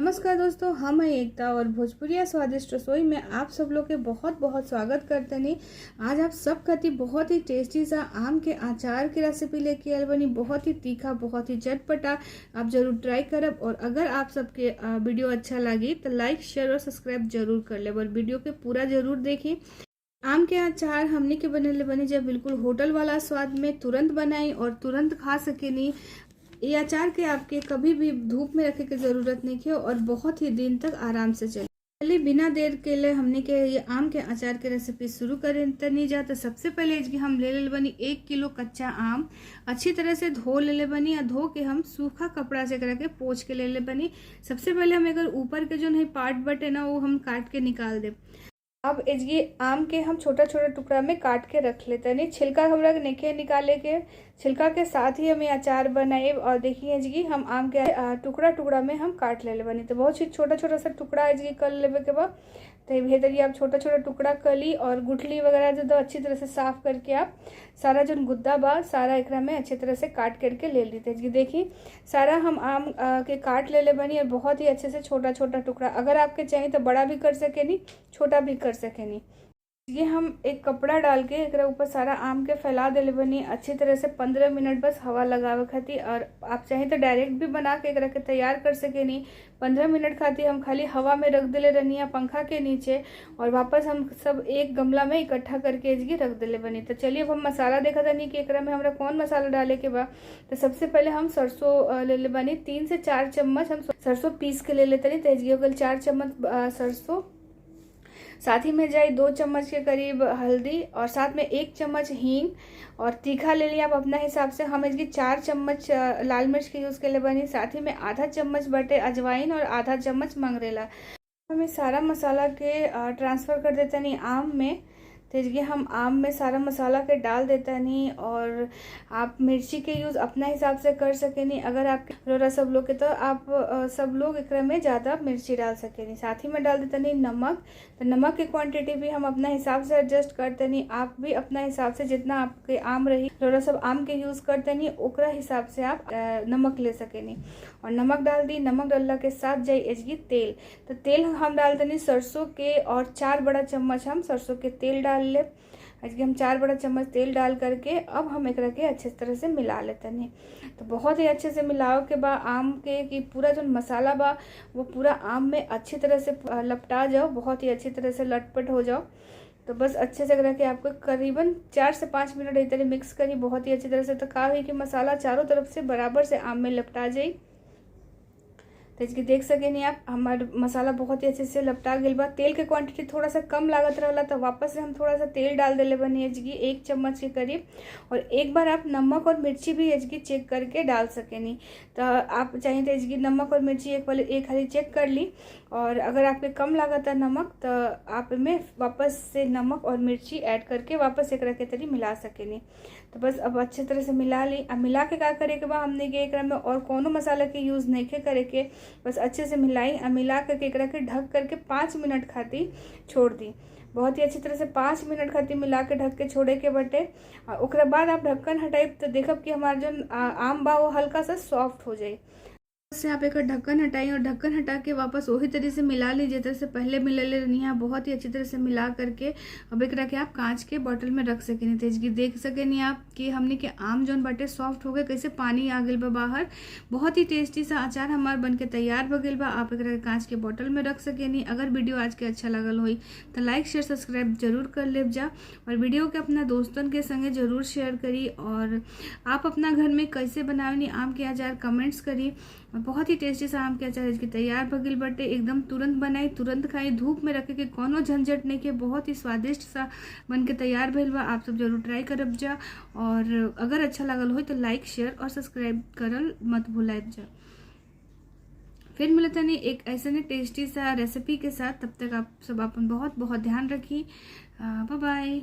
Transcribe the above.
नमस्कार दोस्तों, हम हैं एकता और भोजपुरिया स्वादिष्ट रसोई में आप सब लोग के बहुत बहुत स्वागत करते हैं। आज आप सब खाती बहुत ही टेस्टी सा आम के अचार की रेसिपी लेके आए बनी। बहुत ही तीखा, बहुत ही चटपटा। आप जरूर ट्राई करब। और अगर आप सबके वीडियो अच्छा लगी तो लाइक, शेयर और सब्सक्राइब जरूर कर ले और वीडियो के पूरा जरूर देखी। आम के अचार हमने के बने बनी जब बिल्कुल होटल वाला स्वाद में तुरंत बनाई और तुरंत खा सके नहीं। ये अचार के आपके कभी भी धूप में रखे की जरूरत नहीं है और बहुत ही दिन तक आराम से चले। चलिए बिना देर के लिए हमने के ये आम के अचार के रेसिपी शुरू करें तनी जा। तो सबसे पहले इसकी हम ले बनी 1 किलो कच्चा आम अच्छी तरह से धो ले बनी। या धो के हम सूखा कपड़ा से करके पोंछ के ले बनी। सबसे पहले हम अगर ऊपर के जो नहीं पार्ट बटे ना वो हम काट के निकाल दे। अब ये आम के हम छोटा छोटा टुकड़ा में काट के रख लेते हैं। छिलका हमरा नेके निकाले के छिलका के साथ ही हम ये अचार बनाए। और देखिए जी हम आम के टुकड़ा टुकड़ा में हम काट ले बनी। तो बहुत छोटा छोटा सा टुकड़ा जी कर लेवे के बाद तो बेहतर आप छोटा छोटा टुकड़ा कर ली। और गुठली वगैरह जो अच्छी तरह से साफ करके आप सारा जो गुद्दा बा सारा एकरा में अच्छी तरह से काट करके ले लेते हैं। देखिए सारा हम आम के काट ले बनी और बहुत ही अच्छे से छोटा छोटा टुकड़ा। अगर आपके चाहिए तो बड़ा भी कर सके नहीं, छोटा भी कर सके नहीं। ये हम एक कपड़ा डाल के एक ऊपर सारा आम के फैला दे बनी अच्छी तरह से 15 मिनट बस हवा लगावे खाती। और आप चाहे तो डायरेक्ट भी बना के एक के तैयार कर सके नहीं। 15 मिनट खाती हम खाली हवा में रख दिले रहनी है पंखा के नीचे। और वापस हम सब एक गमला में इकट्ठा करके इसकी रख दिले बनी। तो चलिए अब हम मसाला देखा था नहीं कि एक में हमारा कौन मसाला डाले के बाद। तो सबसे पहले हम सरसों ले बनी 3 से 4 चम्मच हम सरसों पीस के ले लेते नहीं। तो हो गल 4 चम्मच सरसों। साथ ही में जाए 2 चम्मच के करीब हल्दी और साथ में 1 चम्मच हींग। और तीखा ले लिया आप अपना हिसाब से। हम इसकी 4 चम्मच लाल मिर्च के यूज़ के लिए बनी। साथ ही में आधा चम्मच बटे अजवाइन और आधा चम्मच मंगरेला। हमें सारा मसाला के ट्रांसफ़र कर देते नहीं आम में। तो इसलिए हम आम में सारा मसाला के डाल देता नहीं। और आप मिर्ची के यूज़ अपना हिसाब से कर सके नहीं। अगर आप रोरा सब लोग के तो आप सब लोग एक में ज़्यादा मिर्ची डाल सके नहीं। साथ ही में डाल देता नहीं नमक। तो नमक की क्वांटिटी भी हम अपना हिसाब से एडजस्ट करते नहीं। आप भी अपना हिसाब से जितना आपके आम रही रोरा सब आम के यूज़ करते नहीं ओकरा हिसाब से आप नमक ले सके नहीं। और नमक डाल दी। नमक डालने के साथ जाए इसकी तेल। तो तेल हम डालते नहीं सरसों के और 4 बड़ा चम्मच हम सरसों के तेल डाल ले। इसके हम 4 बड़ा चम्मच तेल डाल करके अब हम एक के अच्छे तरह से मिला लेते हैं। तो बहुत ही अच्छे से मिलाओ के बाद आम के कि पूरा जो मसाला बा वो पूरा आम में अच्छी तरह से लपटा जाओ, बहुत ही अच्छी तरह से लटपट हो जाओ। तो बस अच्छे से करके आपको करीबन 4 से 5 मिनट इस तरह मिक्स करी बहुत ही अच्छी तरह से। तो कहा हुई कि मसाला चारों तरफ से बराबर से आम में लपटा जाए। तो इसकी देख सके नहीं आप हमारा मसाला बहुत ही अच्छे से लपटा गया बा। तेल के क्वांटिटी थोड़ा सा कम लागत रहा तो वापस से हम थोड़ा सा तेल डाल दिले बनी इसकी 1 चम्मच के करीब। और एक बार आप नमक और मिर्ची भी इसकी चेक करके डाल सके नहीं। तो आप चाहिए तो इसकी नमक और मिर्ची एक हाली चेक कर ली। और अगर आपके कम लागत है नमक तो आप में वापस से नमक और मिर्ची ऐड करके वापस एक रखे तरी मिला सके नहीं। तो बस अब अच्छे तरह से मिला ली। अब मिला के क्या करे के बाद हमने के एक में और कोनो मसाला के यूज़ नहीं के करे के बस अच्छे से मिलाई। अब मिला करके एक के ढक करके 5 मिनट खाती छोड़ दी। बहुत ही अच्छी तरह से 5 मिनट खाती मिला के ढक के छोड़े के बटे। और बाद आप ढक्कन हटाई तो देखब कि हमारा जो आम बा वो हल्का सा सॉफ्ट हो जाए। से आप एक ढक्कन हटाई और ढक्कन हटा के वापस वही तरह से मिला लीजिए तरह से पहले मिला ले रही है। बहुत ही अच्छी तरह से मिला करके अब एक रखे आप कांच के बॉटल में रख सके नहीं। तेज की देख सके नहीं आप कि हमने के आम जौन बाटे सॉफ्ट हो गए कैसे पानी आ गई बा बाहर। बहुत ही टेस्टी सा अचार हमार बन के तैयार हो गई बा। आप एक कांच के बॉटल में रख सके नहीं। अगर वीडियो आज के अच्छा लगल हुई तो लाइक शेयर सब्सक्राइब जरूर कर ले जा। और वीडियो के अपना दोस्तों के संगे जरूर शेयर करी। और आप अपना घर में कैसे बनावनी आम के अचार कमेंट्स करी। बहुत ही टेस्टी सा आम के अचार इसकी तैयार भगिल बटे। एकदम तुरंत बनाई तुरंत खाई, धूप में रखे के कोनो झंझट नहीं के बहुत ही स्वादिष्ट सा बन के तैयार भइल बा। आप सब जरूर ट्राई करब जा। और अगर अच्छा लगल हो तो लाइक शेयर और सब्सक्राइब करल मत भूलाइब जा। फिर मिलता नहीं एक ऐसे ने टेस्टी सा रेसिपी के साथ। तब तक आप सब अपन बहुत बहुत ध्यान रखी। Bye by.